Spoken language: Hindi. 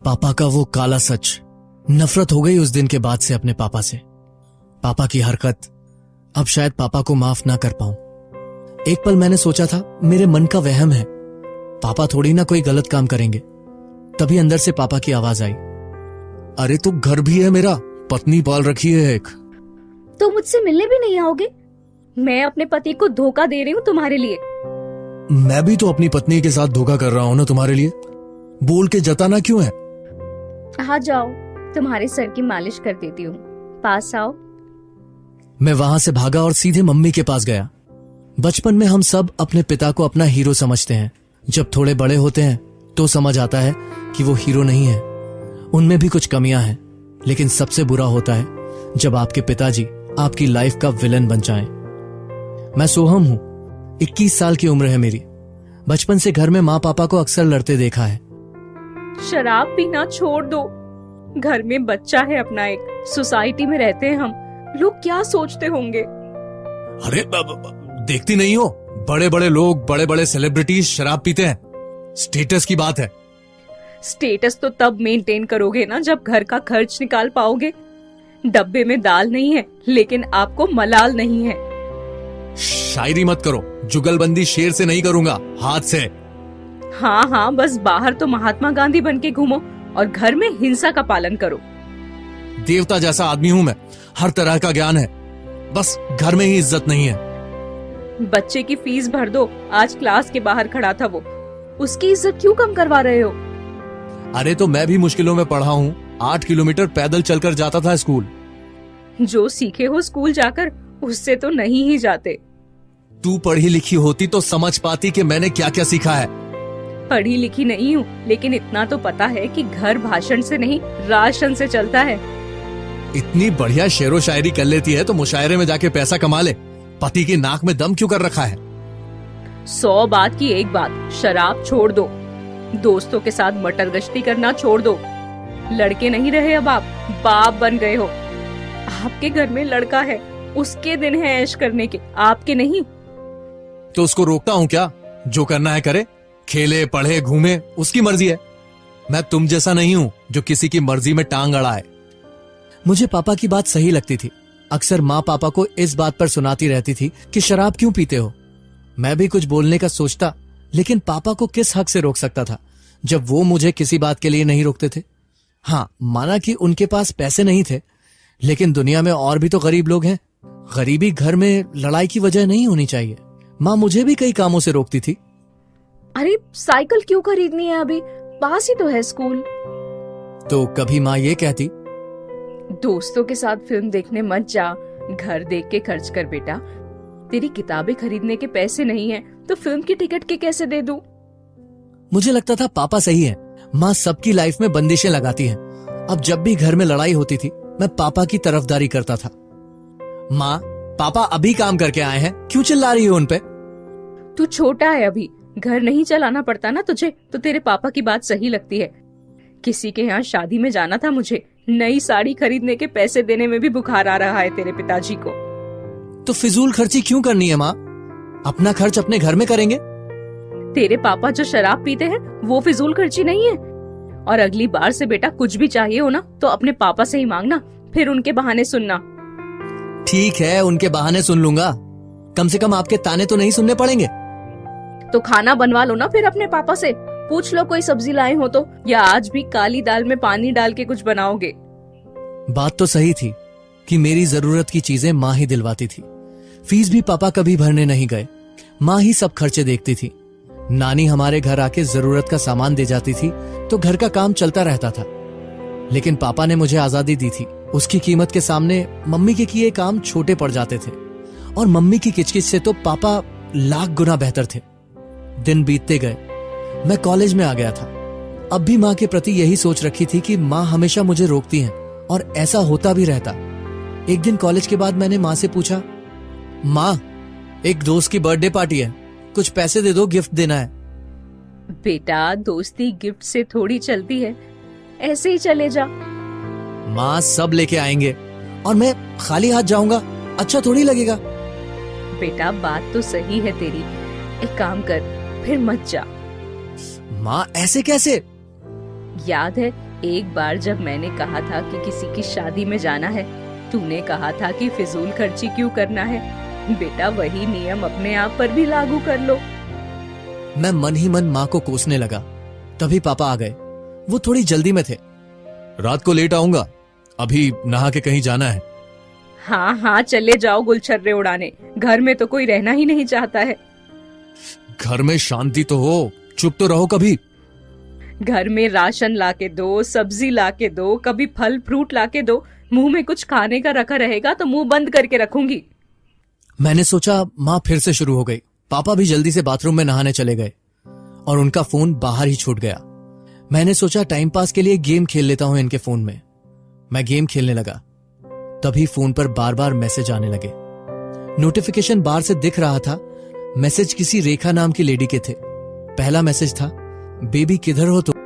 पापा का वो काला सच। नफरत हो गई उस दिन के बाद से अपने पापा से। पापा की हरकत, अब शायद पापा को माफ ना कर पाऊं। एक पल मैंने सोचा था मेरे मन का वहम है, पापा थोड़ी ना कोई गलत काम करेंगे। तभी अंदर से पापा की आवाज आई, अरे तो घर भी है मेरा, पत्नी पाल रखी है एक। तो मुझसे मिलने भी नहीं आओगे? मैं अपने पति को धोखा दे रही हूँ तुम्हारे लिए। मैं भी तो अपनी पत्नी के साथ धोखा कर रहा हूं ना तुम्हारे लिए। बोल के जताना क्यों है? आ जाओ, तुम्हारे सर की मालिश कर देती हूँ, पास आओ। मैं वहां से भागा और सीधे मम्मी के पास गया। बचपन में हम सब अपने पिता को अपना हीरो समझते हैं। जब थोड़े बड़े होते हैं तो समझ आता है कि वो हीरो नहीं है, उनमें भी कुछ कमियां हैं। लेकिन सबसे बुरा होता है जब आपके पिताजी आपकी लाइफ का विलन बन जाएं। मैं सोहम हूं, 21 साल की उम्र है मेरी। बचपन से घर में माँ पापा को अक्सर लड़ते देखा है। शराब पीना छोड़ दो, घर में बच्चा है अपना एक, सोसाइटी में रहते हैं हम, लोग क्या सोचते होंगे? अरे देखती नहीं हो, बड़े बड़े लोग, बड़े बड़े सेलिब्रिटीज शराब पीते हैं। स्टेटस की बात है। स्टेटस तो तब मेंटेन करोगे ना जब घर का खर्च निकाल पाओगे। डब्बे में दाल नहीं है लेकिन आपको मलाल नहीं है। शायरी मत करो, जुगलबंदी शेर से नहीं करूंगा, हाथ से। हाँ हाँ, बस बाहर तो महात्मा गांधी बन के घूमो और घर में हिंसा का पालन करो। देवता जैसा आदमी हूं मैं, हर तरह का ज्ञान है, बस घर में ही इज्जत नहीं है। बच्चे की फीस भर दो, आज क्लास के बाहर खड़ा था वो, उसकी इज्जत क्यों कम करवा रहे हो? अरे तो मैं भी मुश्किलों में पढ़ा हूँ, 8 किलोमीटर पैदल चलकर जाता था स्कूल। जो सीखे हो स्कूल जाकर, उससे तो नहीं ही जाते। तू पढ़ी लिखी होती तो समझ पाती कि मैंने क्या क्या सीखा है। पढ़ी लिखी नहीं हूँ, लेकिन इतना तो पता है कि घर भाषण से नहीं राशन से चलता है। इतनी बढ़िया शेरो शायरी कर लेती है तो मुशायरे में जाके पैसा कमा ले। पति की नाक में दम क्यों कर रखा है? 100 बात की एक बात, शराब छोड़ दो, दोस्तों के साथ मटर गश्ती करना छोड़ दो। लड़के नहीं रहे अब आप, बाप बन गए हो। आपके घर में लड़का है, उसके दिन है ऐश करने के, आपके नहीं। तो उसको रोकता हूँ क्या? जो करना है करे, खेले पढ़े घूमे, उसकी मर्जी है। मैं तुम जैसा नहीं हूँ जो किसी की मर्जी में टांग अड़ाए। मुझे पापा की बात सही लगती थी। अक्सर माँ पापा को इस बात पर सुनाती रहती थी कि शराब क्यों पीते हो। मैं भी कुछ बोलने का सोचता, लेकिन पापा को किस हक से रोक सकता था जब वो मुझे किसी बात के लिए नहीं रोकते थे। हाँ, माना कि उनके पास पैसे नहीं थे, लेकिन दुनिया में और भी तो गरीब लोग हैं। गरीबी घर में लड़ाई की वजह नहीं होनी चाहिए। माँ मुझे भी कई कामों से रोकती थी। अरे साइकिल क्यों खरीदनी है, अभी पास ही तो है स्कूल। तो कभी माँ ये कहती, दोस्तों के साथ फिल्म देखने मत जा, घर देख के खर्च कर बेटा। तेरी किताबें खरीदने के पैसे नहीं है तो फिल्म की टिकट के कैसे दे दूं? मुझे लगता था पापा सही है, माँ सबकी लाइफ में बंदिशें लगाती हैं। अब जब भी घर में लड़ाई होती थी मैं पापा की तरफदारी करता था। माँ, पापा अभी काम करके आए हैं, क्यों चिल्ला रही हो उन पे? तू छोटा है अभी, घर नहीं चलाना पड़ता ना तुझे, तो तेरे पापा की बात सही लगती है। किसी के यहाँ शादी में जाना था मुझे, नई साड़ी खरीदने के पैसे देने में भी बुखार आ रहा है तेरे पिताजी को। तो फिजूल खर्ची क्यों करनी है माँ? अपना खर्च अपने घर में करेंगे। तेरे पापा जो शराब पीते हैं वो फिजूल खर्ची नहीं है। और अगली बार से बेटा कुछ भी चाहिए हो ना तो अपने पापा से ही मांगना, फिर उनके बहाने सुनना। ठीक है, उनके बहाने सुन लूंगा, कम से कम आपके ताने तो नहीं सुनने पड़ेंगे। तो खाना बनवा लो ना फिर अपने पापा से, पूछ लो कोई सब्जी लाए हो तो, या आज भी काली दाल में पानी डाल के कुछ बनाओगे। बात तो सही थी कि मेरी जरूरत की चीजें माँ ही दिलवाती थी। फीस भी पापा कभी भरने नहीं गए, माँ ही सब खर्चे देखती थी। नानी हमारे घर आके जरूरत का सामान दे जाती थी तो घर का काम चलता रहता था। लेकिन पापा ने मुझे आजादी दी थी, उसकी कीमत के सामने मम्मी के किए काम छोटे पड़ जाते थे। और मम्मी की किचकिच से तो पापा लाख गुना बेहतर थे। दिन बीतते गए, मैं कॉलेज में आ गया था। अब भी माँ के प्रति यही सोच रखी थी कि माँ हमेशा मुझे रोकती हैं, और ऐसा होता भी रहता। एक दिन कॉलेज के बाद मैंने माँ से पूछा, माँ, एक दोस्त की बर्थडे पार्टी है, कुछ पैसे दे दो, गिफ्ट देना है। बेटा, दोस्ती गिफ्ट से थोड़ी चलती है, ऐसे ही चले जा। माँ, सब लेके आएंगे और मैं खाली हाथ जाऊंगा, अच्छा थोड़ी लगेगा। बेटा, बात तो सही है तेरी, एक काम कर, फिर मत जा। माँ, ऐसे कैसे? याद है एक बार जब मैंने कहा था कि किसी की शादी में जाना है, तूने कहा था कि फिजूल खर्ची क्यों करना है। बेटा वही नियम अपने आप पर भी लागू कर लो। मैं मन ही मन माँ को कोसने लगा। तभी पापा आ गए। वो थोड़ी जल्दी में थे। रात को लेट आऊंगा, अभी नहा के कहीं जाना है। हाँ हाँ चले जाओ गुलछर्रे उड़ाने, घर में तो कोई रहना ही नहीं चाहता है। घर में शांति तो हो, चुप तो रहो कभी। घर में राशन लाके दो, सब्जी लाके दो, कभी फल फ्रूट लाके दो। मुंह में कुछ खाने का रखा रहेगा तो मुंह बंद करके रखूंगी। मैंने सोचा माँ फिर से शुरू हो गई। पापा भी जल्दी से बाथरूम में नहाने चले गए और उनका फोन बाहर ही छूट गया। मैंने सोचा टाइम पास के लिए गेम खेल लेता हूं इनके फोन में। मैं गेम खेलने लगा। तभी फोन पर बार बार मैसेज आने लगे। नोटिफिकेशन बार से दिख रहा था। मैसेज किसी रेखा नाम की लेडी के थे। पहला मैसेज था, बेबी किधर हो तुम?